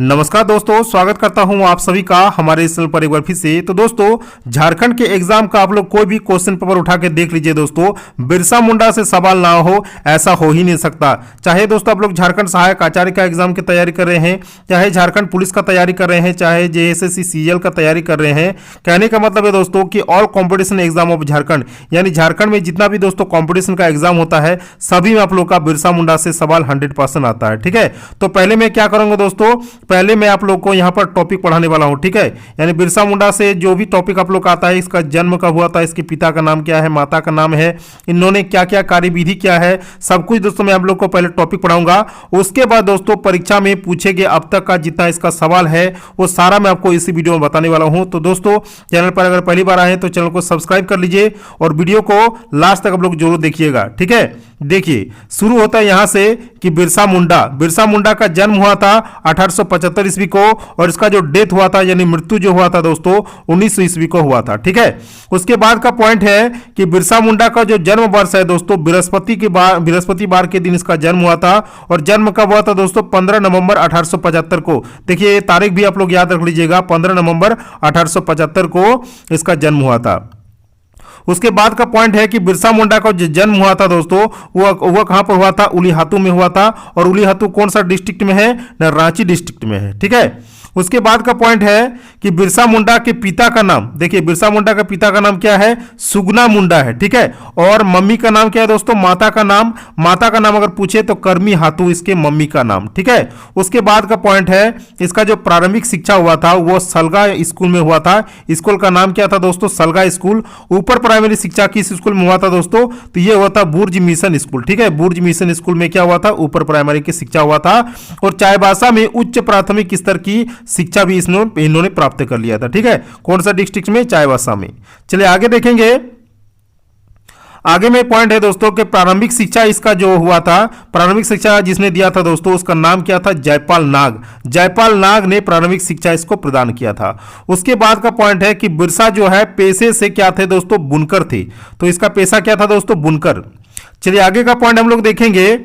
नमस्कार दोस्तों, स्वागत करता हूं आप सभी का हमारे इस चैनल पर एक बार फिर से। तो दोस्तों, झारखंड के एग्जाम का आप लोग कोई भी क्वेश्चन पेपर उठा के देख लीजिए दोस्तों, बिरसा मुंडा से सवाल ना हो ऐसा हो ही नहीं सकता। चाहे दोस्तों आप लोग झारखंड सहायक आचार्य का एग्जाम की तैयारी कर रहे हैं, चाहे झारखंड पुलिस का तैयारी कर रहे हैं, चाहे JSSC CL का तैयारी कर रहे हैं, कहने का मतलब है दोस्तों कि all competition exam of Jharkhand, यानी झारखंड में जितना भी दोस्तों कॉम्पिटिशन का एग्जाम होता है सभी में आप लोग का बिरसा मुंडा से सवाल 100% आता है। ठीक है, तो पहले मैं क्या करूंगा दोस्तों, पहले मैं आप लोग को यहां पर टॉपिक पढ़ाने वाला हूं। ठीक है, यानी बिरसा मुंडा से जो भी टॉपिक आप लोग का आता है, इसका जन्म कब हुआ था, इसके पिता का नाम क्या है, माता का नाम है, इन्होंने क्या क्या कार्यविधि क्या है, सब कुछ दोस्तों मैं आप लोग को पहले टॉपिक पढ़ाऊंगा। उसके बाद दोस्तों परीक्षा में पूछे गए अब तक का जितना इसका सवाल है वो सारा मैं आपको इसी वीडियो में बताने वाला हूं। तो दोस्तों, चैनल पर अगर पहली बार आए तो चैनल को सब्सक्राइब कर लीजिए और वीडियो को लास्ट तक आप लोग जरूर देखिएगा। ठीक है, देखिए शुरू होता है यहां से कि बिरसा मुंडा का जन्म हुआ था 1875 ईस्वी को और इसका जो डेथ हुआ था यानी मृत्यु जो हुआ था दोस्तों 1900 ईस्वी को हुआ था। ठीक है, उसके बाद का पॉइंट है कि बिरसा मुंडा का जो जन्म वर्ष है दोस्तों बृहस्पतिवार के दिन इसका जन्म हुआ था और जन्म कब हुआ था दोस्तों 15 नवंबर 1875 को। देखिए तारीख भी आप लोग याद रख लीजिएगा, 15 नवंबर 1875 को इसका जन्म हुआ था। उसके बाद का पॉइंट है कि बिरसा मुंडा का जो जन्म हुआ था दोस्तों वो कहां पर हुआ था, उलीहातू में हुआ था और उलीहातू कौन सा डिस्ट्रिक्ट में है, रांची डिस्ट्रिक्ट में है। ठीक है, उसके बाद का पॉइंट है कि बिरसा मुंडा के पिता का नाम, देखिए बिरसा मुंडा का पिता का नाम क्या है, सुगना मुंडा है। ठीक है, और मम्मी का नाम क्या है दोस्तों, माता का नाम अगर पूछे तो कर्मी हाथू इसके मम्मी का नाम। ठीक है, उसके बाद का पॉइंट है इसका जो प्रारंभिक शिक्षा हुआ था वो सलगा स्कूल में हुआ था। स्कूल का नाम क्या था दोस्तों, सलगा स्कूल। ऊपर प्राइमरी शिक्षा किस स्कूल में हुआ था दोस्तों, तो ये हुआ था बुर्ज मिशन स्कूल। ठीक है, बुर्ज मिशन स्कूल में क्या हुआ था, ऊपर प्राइमरी की शिक्षा हुआ था और चाईबासा में उच्च प्राथमिक स्तर की शिक्षा भी इन्होंने प्राप्त कर लिया था। ठीक है, कौन सा डिस्ट्रिक्ट में, चाईबासा में। चलिए आगे देखेंगे, आगे में पॉइंट है दोस्तों कि प्रारंभिक शिक्षा इसका जो हुआ था, प्रारंभिक शिक्षा जिसने दिया था दोस्तों उसका नाम क्या था, जयपाल नाग ने प्रारंभिक शिक्षा इसको प्रदान किया था। उसके बाद का पॉइंट है कि बिरसा जो है पेशे से क्या थे दोस्तों, बुनकर थे। तो इसका पेशा क्या था दोस्तों, बुनकर। चलिए आगे का पॉइंट हम लोग देखेंगे।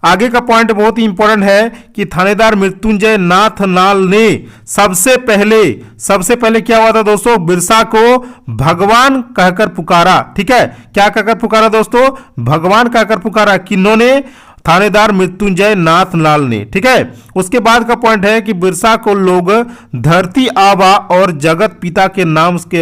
आगे का पॉइंट बहुत ही इंपॉर्टेंट है कि थानेदार मृत्युंजय नाथ नाल ने सबसे पहले क्या हुआ था दोस्तों, बिरसा को भगवान कहकर पुकारा। ठीक है, क्या कहकर पुकारा दोस्तों, भगवान कहकर पुकारा। किन्होंने, थानेदार मृत्युंजय नाथ लाल ने। ठीक है, उसके बाद का पॉइंट है कि बिरसा को लोग धरती आबा और जगत पिता के नाम के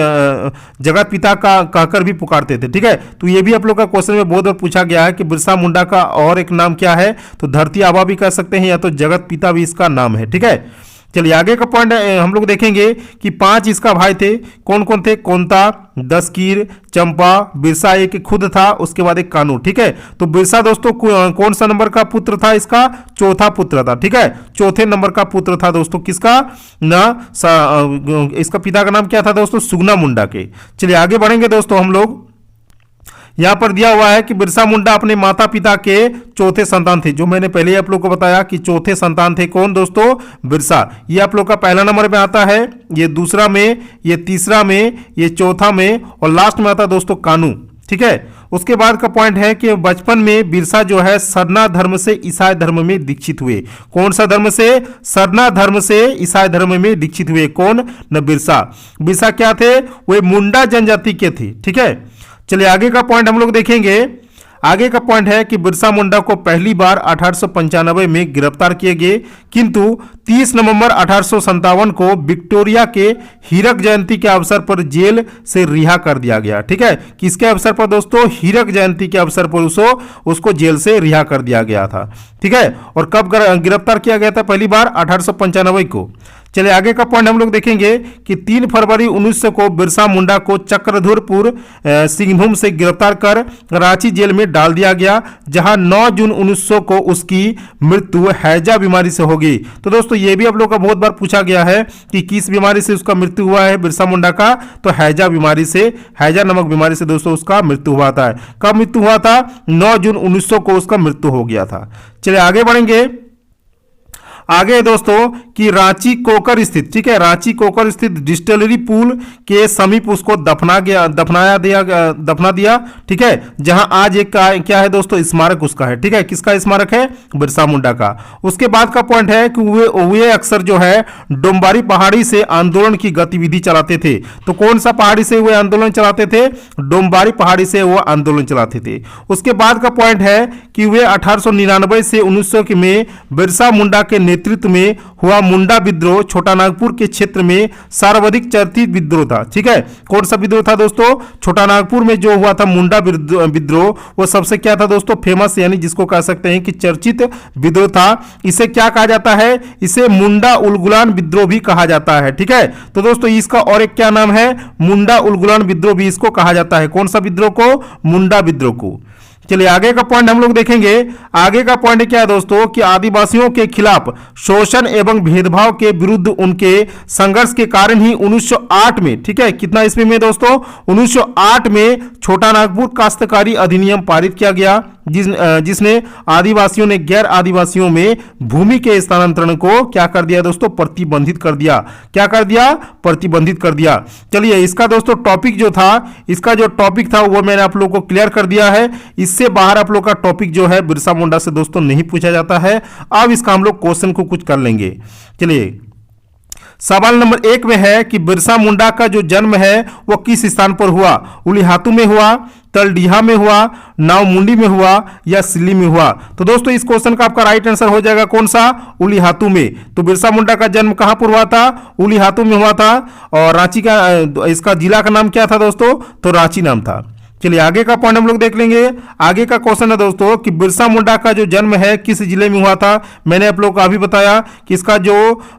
जगत पिता का कहकर भी पुकारते थे। ठीक है, तो ये भी आप लोग का क्वेश्चन में बहुत बार पूछा गया है कि बिरसा मुंडा का और एक नाम क्या है, तो धरती आबा भी कह सकते हैं या तो जगत पिता भी इसका नाम है। ठीक है, चलिए आगे का पॉइंट हम लोग देखेंगे कि 5 इसका भाई थे, कौन कौन थे, कोंता, दसकीर, चंपा, बिरसा एक खुद था, उसके बाद एक कानू। ठीक है, तो बिरसा दोस्तों कौन सा नंबर का पुत्र था, इसका चौथा पुत्र था। ठीक है, चौथे नंबर का पुत्र था दोस्तों किसका ना, इसका पिता का नाम क्या था दोस्तों, सुगना मुंडा के। चलिए आगे बढ़ेंगे दोस्तों, हम लोग यहां पर दिया हुआ है कि बिरसा मुंडा अपने माता पिता के चौथे संतान थे, जो मैंने पहले आप लोग को बताया कि चौथे संतान थे कौन दोस्तों, बिरसा। ये आप लोग का पहला नंबर में आता है, ये दूसरा में, ये तीसरा में, ये चौथा में और लास्ट में आता है दोस्तों कानू। ठीक है, उसके बाद का पॉइंट है कि बचपन में बिरसा जो है सरना धर्म से ईसाई धर्म में दीक्षित हुए। कौन सा धर्म से, सरना धर्म से ईसाई धर्म में दीक्षित हुए। कौन न, बिरसा क्या थे, वे मुंडा जनजाति के थे। ठीक है, चलिए आगे का पॉइंट हम लोग देखेंगे। आगे का पॉइंट है कि बिरसा मुंडा को पहली बार 1895 में गिरफ्तार किए गए, किंतु 30 नवंबर 1857 को विक्टोरिया के हीरक जयंती के अवसर पर जेल से रिहा कर दिया गया। ठीक है, किसके अवसर पर दोस्तों, हीरक जयंती के अवसर पर उसको जेल से रिहा कर दिया गया था। ठीक है, और कब गिरफ्तार किया गया था, पहली बार 1895 को। चलिए आगे का पॉइंट हम लोग देखेंगे कि 3 फरवरी 1900 को बिरसा मुंडा को चक्रधरपुर सिंहभूम से गिरफ्तार कर रांची जेल में डाल दिया गया, जहां 9 जून 1900 को उसकी मृत्यु हैजा बीमारी से होगी। तो दोस्तों ये भी आप लोग का बहुत बार पूछा गया है कि किस बीमारी से उसका मृत्यु हुआ है बिरसा मुंडा का, तो हैजा बीमारी से, हैजा नामक बीमारी से दोस्तों उसका मृत्यु हुआ था। कब मृत्यु हुआ था, 9 जून 1900 को उसका मृत्यु हो गया था। चलिए आगे बढ़ेंगे। आगे है दोस्तों कि रांची कोकर स्थित, ठीक है, रांची कोकर स्थित डिस्टिलरी पुल के समीप उसको दफना दिया, ठीक है, जहां आज एक क्या है दोस्तों, स्मारक उसका है, ठीक है, किसका स्मारक है, बिरसा मुंडा का। उसके बाद का पॉइंट है कि वे अक्सर जो है डोम्बारी पहाड़ी से आंदोलन की गतिविधि चलाते थे। तो कौन सा पहाड़ी से वे आंदोलन चलाते थे, डोम्बारी पहाड़ी से वो आंदोलन चलाते थे। उसके बाद का पॉइंट है कि वे 1899 से 1900 में बिरसा मुंडा के नेतृत्व में हुआ मुंडा विद्रोह छोटा नागपुर के क्षेत्र में सर्वाधिक चर्चित विद्रोह था, ठीक है। कौन सा विद्रोह था दोस्तों, छोटा नागपुर में जो हुआ था मुंडा विद्रोह, वो सबसे क्या था दोस्तों, फेमस, यानी जिसको कह सकते हैं कि चर्चित विद्रोह था। इसे क्या कहा जाता है, इसे मुंडा उलगुलान विद्रोह भी कहा जाता है, ठीक है। तो दोस्तों इसका और एक क्या नाम है, मुंडा उलगुलान विद्रोह भी इसको कहा जाता है। कौन सा विद्रोह को, मुंडा विद्रोह को। चलिए आगे का पॉइंट हम लोग देखेंगे। आगे का पॉइंट क्या है दोस्तों कि आदिवासियों के खिलाफ शोषण एवं भेदभाव के विरुद्ध उनके संघर्ष के कारण ही 1908 में, ठीक है, कितना ईस्वी में दोस्तों, 1908 में छोटा नागपुर काश्तकारी अधिनियम पारित किया गया, जिसने आदिवासियों ने गैर आदिवासियों में भूमि के स्थानांतरण को क्या कर दिया दोस्तों, प्रतिबंधित कर दिया। क्या कर दिया, प्रतिबंधित कर दिया। चलिए इसका दोस्तों टॉपिक जो था, इसका जो टॉपिक था वो मैंने आप लोगों को क्लियर कर दिया है। इससे बाहर आप लोग का टॉपिक जो है बिरसा मुंडा से दोस्तों नहीं पूछा जाता है। अब इसका हम लोग क्वेश्चन को कुछ कर लेंगे। चलिए सवाल नंबर 1 में है कि बिरसा मुंडा का जो जन्म है वो किस स्थान पर हुआ, उलीहातू में हुआ, तलडीहा में हुआ, नावमुंडी में हुआ या सिल्ली में हुआ। तो दोस्तों इस क्वेश्चन का आपका राइट आंसर हो जाएगा कौन सा, उलीहातू में। तो बिरसा मुंडा का जन्म कहां पर हुआ था, उलीहातू में हुआ था। और रांची का, इसका जिला का नाम क्या था दोस्तों, तो रांची नाम था। चलिए आगे का पॉइंट हम लोग देख लेंगे। आगे का क्वेश्चन है दोस्तों कि बिरसा मुंडा का जो जन्म है किस जिले में हुआ था। मैंने आप लोग को अभी बताया कि इसका जो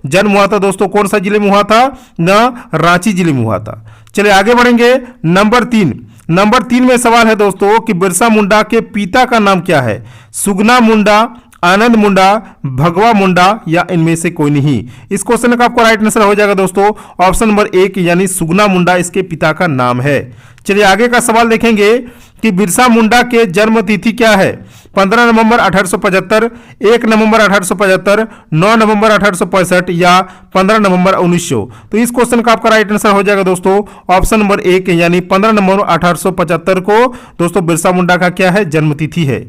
जन्म हुआ था दोस्तों कौन सा जिले में हुआ था, ना रांची जिले में हुआ था। चलिए आगे बढ़ेंगे। नंबर 3 में सवाल है दोस्तों कि बिरसा मुंडा के पिता का नाम क्या है, सुगना मुंडा, आनंद मुंडा, भगवा मुंडा या इनमें से कोई नहीं। इस क्वेश्चन का आपको राइट आंसर हो जाएगा दोस्तों ऑप्शन नंबर 1 यानी सुगना मुंडा इसके पिता का नाम है। चलिए आगे का सवाल देखेंगे कि बिरसा मुंडा के जन्म तिथि क्या है, 15 नवंबर 1875, 1 नवंबर 1875, 9 नवंबर 1865 या 15 नवंबर 1900। तो इस क्वेश्चन का आपका राइट आंसर हो जाएगा दोस्तों ऑप्शन नंबर 1 यानी 15 नवंबर 1875 को दोस्तों बिरसा मुंडा का क्या है, जन्म तिथि है।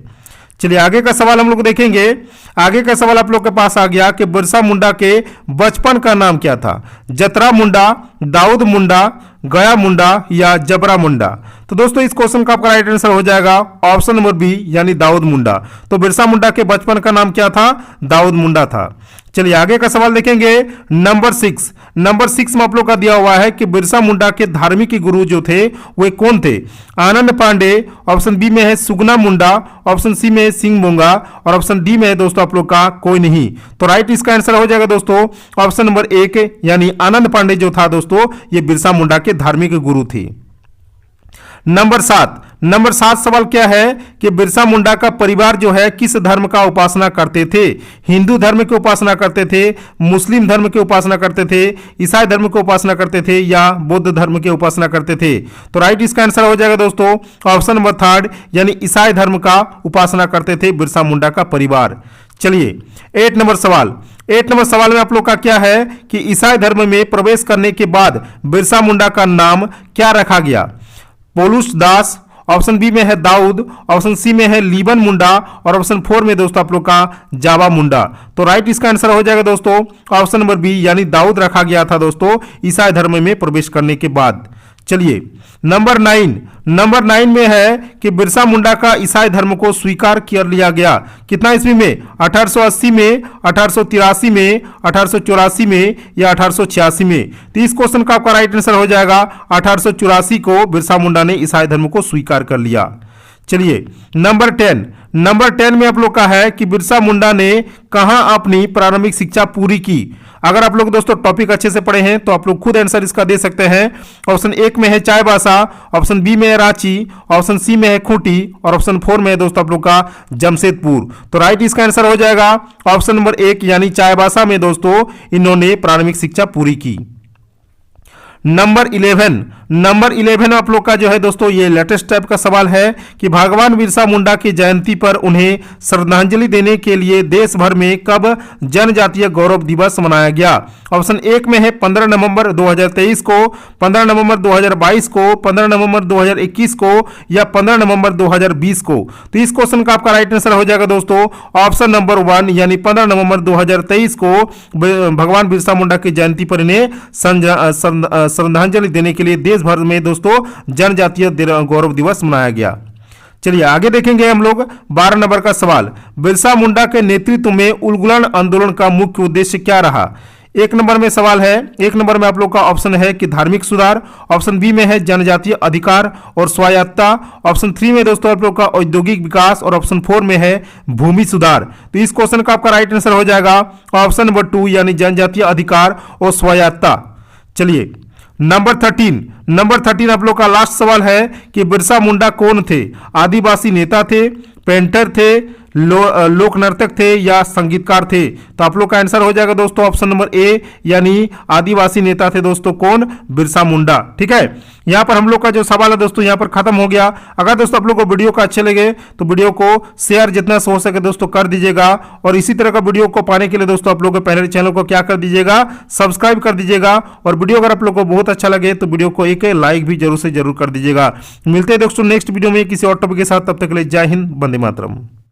चलिए आगे का सवाल हम लोग देखेंगे। आगे का सवाल आप लोग के पास आ गया कि बिरसा मुंडा के बचपन का नाम क्या था, जतरा मुंडा, दाऊद मुंडा, गया मुंडा या जबरा मुंडा। तो दोस्तों इस क्वेश्चन का आपका राइट आंसर हो जाएगा ऑप्शन नंबर बी यानी दाऊद मुंडा। तो बिरसा मुंडा के बचपन का नाम क्या था, दाऊद मुंडा था। चलिए आगे का सवाल देखेंगे। नंबर 6 में आप लोग का दिया हुआ है कि बिरसा मुंडा के धार्मिक गुरु जो थे वे कौन थे, आनंद पांडे, ऑप्शन बी में है सुगना मुंडा, ऑप्शन सी में है सिंह बोंगा और ऑप्शन डी में है दोस्तों आप लोग का कोई नहीं। तो राइट इसका आंसर हो जाएगा दोस्तों ऑप्शन नंबर 1 यानी आनंद पांडे जो था दोस्तों ये बिरसा मुंडा के धार्मिक गुरु थे। नंबर 7 सवाल क्या है कि बिरसा मुंडा का परिवार जो है किस धर्म का उपासना करते थे, हिंदू धर्म की उपासना करते थे, मुस्लिम धर्म की उपासना करते थे, ईसाई धर्म की उपासना करते थे या बौद्ध धर्म की उपासना करते थे। तो राइट इसका आंसर हो जाएगा दोस्तों ऑप्शन नंबर 3 यानी ईसाई धर्म का उपासना करते थे बिरसा मुंडा का परिवार। चलिए 8 नंबर सवाल में आप लोग का क्या है कि ईसाई धर्म में प्रवेश करने के बाद बिरसा मुंडा का नाम क्या रखा गया, पोलूस दास, ऑप्शन बी में है दाऊद, ऑप्शन सी में है लीबन मुंडा और ऑप्शन 4 में दोस्तों आप लोग का जावा मुंडा। तो राइट इसका आंसर हो जाएगा दोस्तों ऑप्शन नंबर बी यानी दाऊद रखा गया था दोस्तों ईसाई धर्म में प्रवेश करने के बाद। चलिए नंबर 9 में है कि बिरसा मुंडा का ईसाई धर्म को स्वीकार कर लिया गया कितना ईस्वी में, 1880 में, 1883 में, 1884 में या 1886 में। तो इस क्वेश्चन का आपका राइट आंसर हो जाएगा 1884 को बिरसा मुंडा ने ईसाई धर्म को स्वीकार कर लिया। चलिए नंबर 10 में आप लोग का है कि बिरसा मुंडा ने कहां अपनी प्रारंभिक शिक्षा पूरी की। अगर आप लोग दोस्तों टॉपिक अच्छे से पढ़े हैं तो आप लोग खुद आंसर इसका दे सकते हैं। ऑप्शन 1 में है चाईबासा, ऑप्शन बी में है रांची, ऑप्शन सी में है खूंटी और ऑप्शन 4 में है दोस्तों आप लोग का जमशेदपुर। तो राइट इसका आंसर हो जाएगा ऑप्शन नंबर 1 यानी चाईबासा में दोस्तों इन्होंने प्रारंभिक शिक्षा पूरी की। नंबर नंबर 11 आप लोग का जो है दोस्तों ये लेटेस्ट टाइप का सवाल है कि भगवान बिरसा मुंडा की जयंती पर उन्हें श्रद्धांजलि देने के लिए देश भर में कब जनजातीय गौरव दिवस मनाया गया। ऑप्शन 1 में है 15 नवंबर 2023 को, 15 नवंबर 2022 को, 15 नवंबर 2021 को या 15 नवंबर 2020 को। तो इस क्वेश्चन का आपका राइट आंसर हो जाएगा दोस्तों ऑप्शन नंबर 1 यानी 15 नवंबर 2023 को भगवान बिरसा मुंडा की जयंती पर इन्हें श्रद्धांजलि देने के लिए देश भर में दोस्तों जनजातीय गौरव दिवस मनाया गया। चलिए आगे देखेंगे हम लोग 12 नंबर का सवाल, बिरसा मुंडा के नेतृत्व में उलगुलन आंदोलन का मुख्य उद्देश्य क्या रहा। 1 नंबर में सवाल है, 1 नंबर में आप लोग का ऑप्शन है कि धार्मिक सुधार, ऑप्शन बी में है जनजातीय अधिकार और स्वायत्तता, ऑप्शन 3 में दोस्तों आप लोग का औद्योगिक विकास और ऑप्शन 4 में है भूमि सुधार। तो इस क्वेश्चन का आपका राइट आंसर हो जाएगा ऑप्शन नंबर 2 यानी जनजातीय अधिकार और स्वायत्तता। चलिए नंबर 13 आप लोग का लास्ट सवाल है कि बिरसा मुंडा कौन थे। आदिवासी नेता थे, पेंटर थे, लोक नर्तक थे या संगीतकार थे। तो आप लोग का आंसर हो जाएगा दोस्तों ऑप्शन नंबर ए यानी आदिवासी नेता थे दोस्तों कौन, बिरसा मुंडा। ठीक है, यहां पर हम लोग का जो सवाल है दोस्तों यहां पर खत्म हो गया। अगर दोस्तों आप लोग को वीडियो का अच्छे लगे तो वीडियो को शेयर जितना हो सके दोस्तों कर दीजिएगा और इसी तरह का वीडियो को पाने के लिए दोस्तों आप लोग को पहले चैनल को क्या कर दीजिएगा, सब्सक्राइब कर दीजिएगा और वीडियो अगर आप लोग को बहुत अच्छा लगे तो वीडियो को एक लाइक भी जरूर से जरूर कर दीजिएगा। मिलते हैं दोस्तों नेक्स्ट वीडियो में किसी और टॉपिक के साथ, तब तक के लिए जय हिंद, वंदे मातरम।